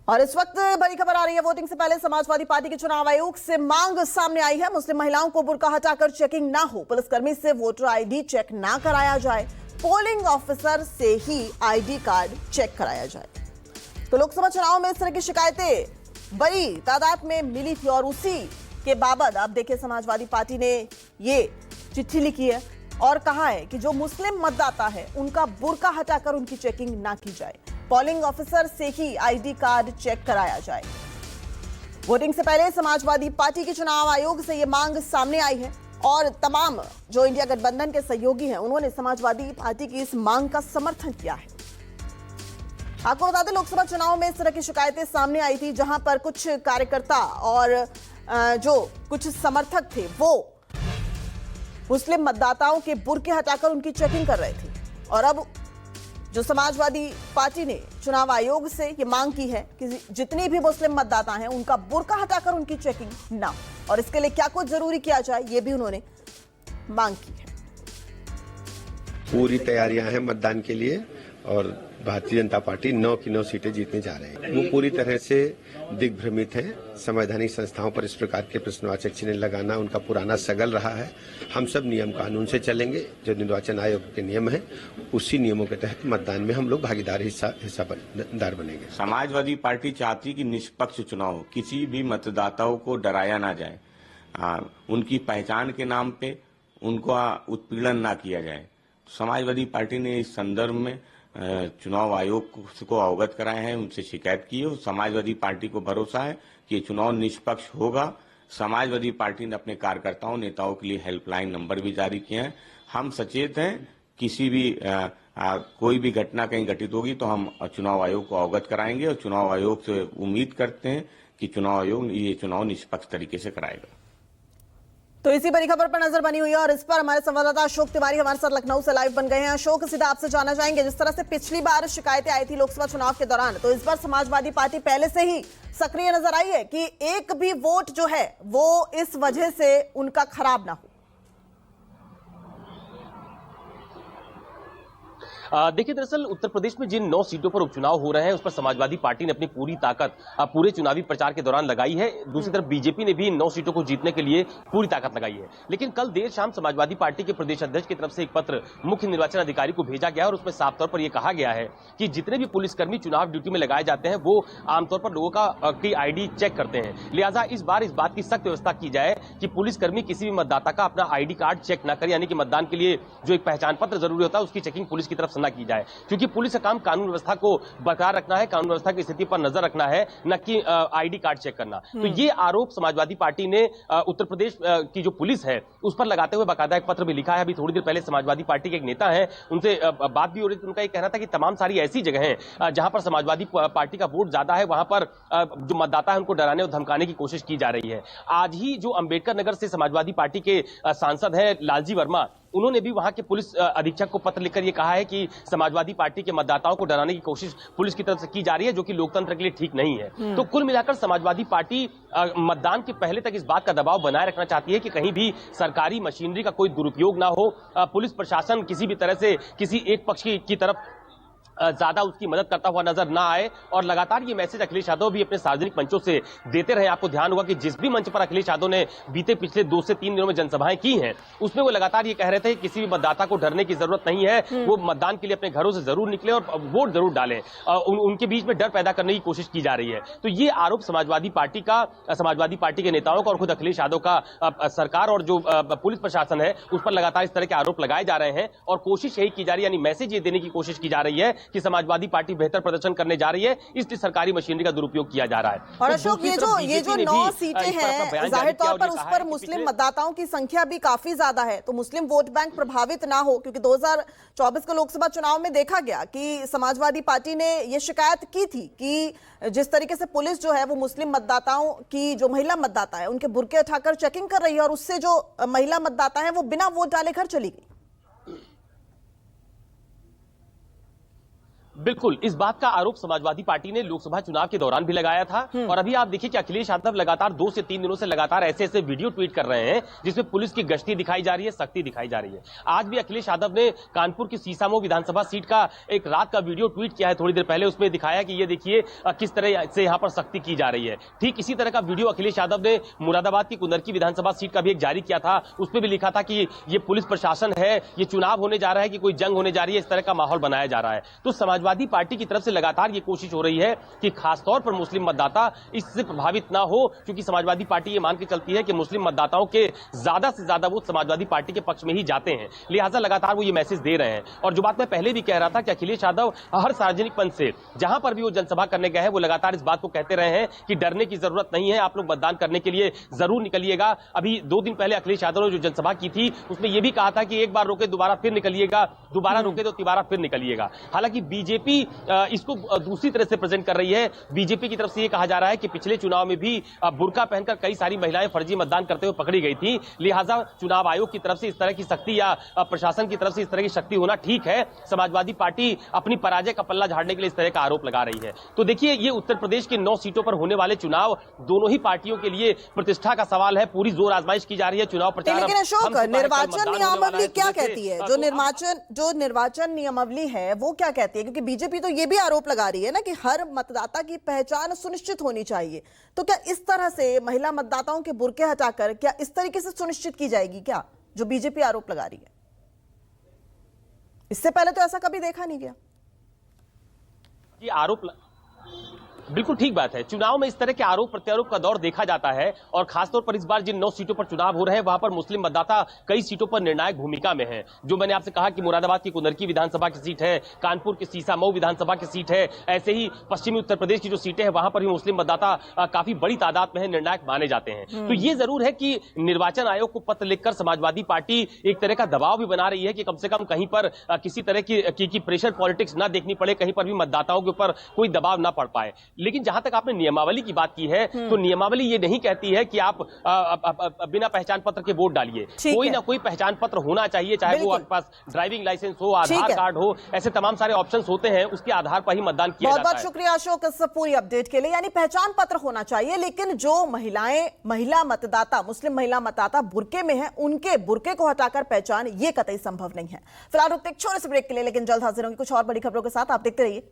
और इस वक्त बड़ी खबर आ रही है। वोटिंग से पहले समाजवादी पार्टी के चुनाव आयोग से मांग सामने आई है। मुस्लिम महिलाओं को बुर्का हटाकर चेकिंग ना हो, पुलिसकर्मी से वोटर आईडी चेक ना कराया जाए, पोलिंग ऑफिसर से ही आईडी कार्ड चेक कराया जाए। तो लोकसभा चुनाव में इस तरह की शिकायतें बड़ी तादाद में मिली थी और उसी के बाबत अब देखिए समाजवादी पार्टी ने ये चिट्ठी लिखी है और कहा है कि जो मुस्लिम मतदाता है उनका बुर्का हटाकर उनकी चेकिंग ना की जाए, पोलिंग ऑफिसर से ही आईडी कार्ड चेक कराया जाए। वोटिंग से पहले समाजवादी पार्टी के चुनाव आयोग से यह मांग सामने आई है और तमाम जो इंडिया गठबंधन के सहयोगी हैं उन्होंने समाजवादी पार्टी की इस मांग का समर्थन किया है। आपको बता दें, लोकसभा चुनाव में इस तरह की शिकायतें सामने आई थी जहां पर कुछ कार्यकर्ता और जो कुछ समर्थक थे वो मुस्लिम मतदाताओं के बुर्के हटाकर उनकी चेकिंग कर रहे थे और अब जो समाजवादी पार्टी ने चुनाव आयोग से ये मांग की है कि जितने भी मुस्लिम मतदाता हैं उनका बुर्का हटाकर उनकी चेकिंग ना, और इसके लिए क्या कुछ जरूरी किया जाए ये भी उन्होंने मांग की है। पूरी तैयारियां हैं मतदान के लिए और भारतीय जनता पार्टी 9 की 9 सीटें जीतने जा रहे हैं। वो पूरी तरह से दिग्भ्रमित हैं। संवैधानिक संस्थाओं पर इस प्रकार के प्रश्नवाचक चिन्ह लगाना उनका पुराना सगल रहा है। हम सब नियम कानून से चलेंगे, जो निर्वाचन आयोग के नियम हैं उसी नियमों के तहत मतदान में हम लोग भागीदार हिस्सादार बनेंगे। समाजवादी पार्टी चाहती कि निष्पक्ष चुनाव हो, किसी भी मतदाताओं को डराया ना जाए, उनकी पहचान के नाम पे उनका उत्पीड़न ना किया जाए। समाजवादी पार्टी ने इस संदर्भ में चुनाव आयोग को अवगत कराए हैं, उनसे शिकायत की है। समाजवादी पार्टी को भरोसा है कि चुनाव निष्पक्ष होगा। समाजवादी पार्टी ने अपने कार्यकर्ताओं नेताओं के लिए हेल्पलाइन नंबर भी जारी किए हैं। हम सचेत हैं, किसी भी कोई भी घटना कहीं घटित होगी तो हम चुनाव आयोग को अवगत कराएंगे और चुनाव आयोग से उम्मीद करते हैं कि चुनाव आयोग ये चुनाव निष्पक्ष तरीके से कराएगा। तो इसी बड़ी खबर पर नजर बनी हुई है और इस पर हमारे संवाददाता अशोक तिवारी हमारे साथ लखनऊ से लाइव बन गए हैं। अशोक, सीधा आपसे जानना चाहेंगे, जिस तरह से पिछली बार शिकायतें आई थी लोकसभा चुनाव के दौरान, तो इस बार समाजवादी पार्टी पहले से ही सक्रिय नजर आई है कि एक भी वोट जो है वो इस वजह से उनका खराब ना हो। देखिए, दरअसल उत्तर प्रदेश में जिन 9 सीटों पर उपचुनाव हो रहे हैं उस पर समाजवादी पार्टी ने अपनी पूरी ताकत पूरे चुनावी प्रचार के दौरान लगाई है। दूसरी तरफ बीजेपी ने भी इन 9 सीटों को जीतने के लिए पूरी ताकत लगाई है। लेकिन कल देर शाम समाजवादी पार्टी के प्रदेश अध्यक्ष की तरफ से एक पत्र मुख्य निर्वाचन अधिकारी को भेजा गया और उसमें साफ तौर पर यह कहा गया है कि जितने भी पुलिसकर्मी चुनाव ड्यूटी में लगाए जाते हैं वो आमतौर पर लोगों की आईडी चेक करते हैं। लिहाजा इस बार इस बात की सख्त व्यवस्था की जाए कि पुलिसकर्मी किसी भी मतदाता का अपना आईडी कार्ड चेक न करे, यानी कि मतदान के लिए जो एक पहचान पत्र जरूरी होता है उसकी चेकिंग पुलिस की तरफ से न की जाए, क्योंकि पुलिस का काम कानून व्यवस्था को बरकरार रखना है, कानून व्यवस्था की स्थिति पर नजर रखना है, न कि आईडी कार्ड चेक करना। तो ये आरोप समाजवादी पार्टी ने उत्तर प्रदेश की जो पुलिस है उस पर लगाते हुए बाकायदा एक पत्र भी लिखा है। अभी थोड़ी देर पहले समाजवादी पार्टी के एक नेता है, उनसे बात भी हो रही थी। उनका ये कहना था कि तमाम सारी ऐसी जगह हैं जहां पर समाजवादी पार्टी का वोट ज्यादा है, वहां पर जो मतदाता है उनको डराने और धमकाने की कोशिश की जा रही है। आज ही जो अंबेडकर नगर से समाजवादी पार्टी के सांसद है लालजी वर्मा, उन्होंने भी वहां के पुलिस अधीक्षक को पत्र लिखकर यह कहा है कि समाजवादी पार्टी के मतदाताओं को डराने की कोशिश पुलिस की तरफ से की जा रही है, जो कि लोकतंत्र के लिए ठीक नहीं है। तो कुल मिलाकर समाजवादी पार्टी मतदान के पहले तक इस बात का दबाव बनाए रखना चाहती है कि कहीं भी सरकारी मशीनरी का कोई दुरुपयोग ना हो, पुलिस प्रशासन किसी भी तरह से किसी एक पक्ष की तरफ ज्यादा उसकी मदद करता हुआ नजर ना आए। और लगातार ये मैसेज अखिलेश यादव भी अपने सार्वजनिक मंचों से देते रहे। आपको ध्यान होगा कि जिस भी मंच पर अखिलेश यादव ने बीते पिछले 2 से 3 दिनों में जनसभाएं की हैं उसमें वो लगातार ये कह रहे थे कि किसी भी मतदाता को डरने की जरूरत नहीं है, वो मतदान के लिए अपने घरों से जरूर निकले और वोट जरूर डालें। उनके बीच में डर पैदा करने की कोशिश की जा रही है। तो ये आरोप समाजवादी पार्टी के नेताओं का और खुद अखिलेश यादव का सरकार और जो पुलिस प्रशासन है उस पर लगातार इस तरह के आरोप लगाए जा रहे हैं और कोशिश यही की जा रही है, यानी मैसेज ये देने की कोशिश की जा रही है कि समाजवादी पार्टी बेहतर प्रदर्शन करने जा रही है, इसलिए सरकारी मशीनरी का दुरुपयोग किया जा रहा है। और अशोक, ये जो 9 सीटें हैं, जाहिर तौर पर उस पर मुस्लिम मतदाताओं की संख्या भी काफी ज्यादा है, तो मुस्लिम वोट बैंक प्रभावित ना हो, क्योंकि 2024 के लोकसभा चुनाव में देखा गया कि समाजवादी पार्टी ने यह शिकायत की थी कि जिस तरीके से पुलिस जो है वो मुस्लिम मतदाताओं की, जो महिला मतदाता है उनके बुर्के उठाकर चेकिंग कर रही है और उससे जो महिला मतदाता है वो बिना वोट डाले घर चली गई। बिल्कुल, इस बात का आरोप समाजवादी पार्टी ने लोकसभा चुनाव के दौरान भी लगाया था। और अभी आप देखिए कि अखिलेश यादव लगातार 2 से 3 दिनों से लगातार ऐसे वीडियो ट्वीट कर रहे हैं जिसमें पुलिस की गश्ती दिखाई जा रही है, सख्ती दिखाई जा रही है। आज भी अखिलेश यादव ने कानपुर की सीसामऊ विधानसभा सीट का एक रात का वीडियो ट्वीट किया है थोड़ी देर पहले। उसमें दिखाया कि ये देखिए किस तरह से यहाँ पर सख्ती की जा रही है। ठीक इसी तरह का वीडियो अखिलेश यादव ने मुरादाबाद की कुनरकी विधानसभा सीट का भी एक जारी किया था। उसमें भी लिखा था कि ये पुलिस प्रशासन है, ये चुनाव होने जा रहा है कि कोई जंग होने जा रही है, इस तरह का माहौल बनाया जा रहा है। तो समाजवादी पार्टी की तरफ से लगातार ये कोशिश हो रही है कि खासतौर पर मुस्लिम मतदाता इससे प्रभावित ना हो, क्योंकि समाजवादी पार्टी ये मान के चलती है कि मुस्लिम मतदाताओं के ज्यादा से ज्यादा वोट समाजवादी पार्टी के पक्ष में ही जाते हैं। लिहाजा लगातार वो ये मैसेज दे रहे हैं। और जो बात मैं पहले भी कह रहा था कि अखिलेश यादव हर सार्वजनिक मंच से जहां पर भी वो जनसभा करने गए हैं वो लगातार इस बात को कहते रहे हैं कि डरने की जरूरत नहीं है, आप लोग मतदान करने के लिए जरूर निकलिएगा। अभी 2 दिन पहले अखिलेश यादव ने जो जनसभा की थी उसमें यह भी कहा था कि एक बार रोके दोबारा फिर निकलिएगा, दोबारा रोके तो तिबारा फिर निकलिएगा। हालांकि बीजेपी इसको दूसरी तरह से प्रेजेंट कर रही है। बीजेपी की तरफ से यह कहा जा रहा है कि पिछले चुनाव में भी बुर्का पहनकर कई सारी महिलाएं फर्जी मतदान करते हुए पकड़ी गई थी। लिहाजा चुनाव आयोग की तरफ से इस तरह की सख्ती या प्रशासन की तरफ से इस तरह की शक्ति होना ठीक है। समाजवादी पार्टी अपनी पराजय का पल्ला झाड़ने के लिए इस तरह का आरोप लगा रही है। तो देखिए, ये उत्तर प्रदेश के 9 सीटों पर होने वाले चुनाव दोनों ही पार्टियों के लिए प्रतिष्ठा का सवाल है। पूरी जोर आजमाइश की जा रही है। चुनाव प्रचार लेकिन अशोक, निर्वाचन नियमावली क्या कहती है? जो निर्वाचन नियमावली है वो क्या कहती है? क्योंकि बीजेपी तो ये भी आरोप लगा रही है ना कि हर मतदाता की पहचान सुनिश्चित होनी चाहिए। तो क्या इस तरह से महिला मतदाताओं के बुर्के हटाकर क्या इस तरीके से सुनिश्चित की जाएगी क्या, जो बीजेपी आरोप लगा रही है? इससे पहले तो ऐसा कभी देखा नहीं गया। ये आरोप बिल्कुल ठीक बात है। चुनाव में इस तरह के आरोप प्रत्यारोप का दौर देखा जाता है। और खासतौर पर इस बार जिन 9 सीटों पर चुनाव हो रहे हैं वहां पर मुस्लिम मतदाता कई सीटों पर निर्णायक भूमिका में हैं। जो मैंने आपसे कहा कि मुरादाबाद की कुनरकी विधानसभा की सीट है, कानपुर की सीसामऊ विधानसभा की सीट है, ऐसे ही पश्चिमी उत्तर प्रदेश की जो सीटें हैं वहां पर भी मुस्लिम मतदाता काफी बड़ी तादाद में है, निर्णायक माने जाते हैं। तो ये जरूर है कि निर्वाचन आयोग को पत्र लिखकर समाजवादी पार्टी एक तरह का दबाव भी बना रही है कि कम से कम कहीं पर किसी तरह की प्रेशर पॉलिटिक्स ना देखनी पड़े, कहीं पर भी मतदाताओं के ऊपर कोई दबाव ना पड़ पाए। लेकिन जहां तक आपने नियमावली की बात की है तो नियमावली ये नहीं कहती है कि आप बिना पहचान पत्र के वोट डालिए। कोई ना कोई पहचान पत्र होना चाहिए, चाहे वो आपके पास ड्राइविंग लाइसेंस हो, आधार कार्ड हो, ऐसे तमाम सारे ऑप्शंस होते हैं, उसके आधार पर ही मतदान किया जाता है। बहुत बहुत शुक्रिया अशोक इस पूरी अपडेट के लिए। यानी पहचान पत्र होना चाहिए, लेकिन जो महिला मतदाता, मुस्लिम महिला मतदाता बुर्के में है, उनके बुर्के को हटाकर पहचान ये कतई संभव नहीं है। फिलहाल रुकते एक छोटे से ब्रेक के लिए, लेकिन जल्द हाजिर होंगे कुछ और बड़ी खबरों के साथ। आप देखते रहिए।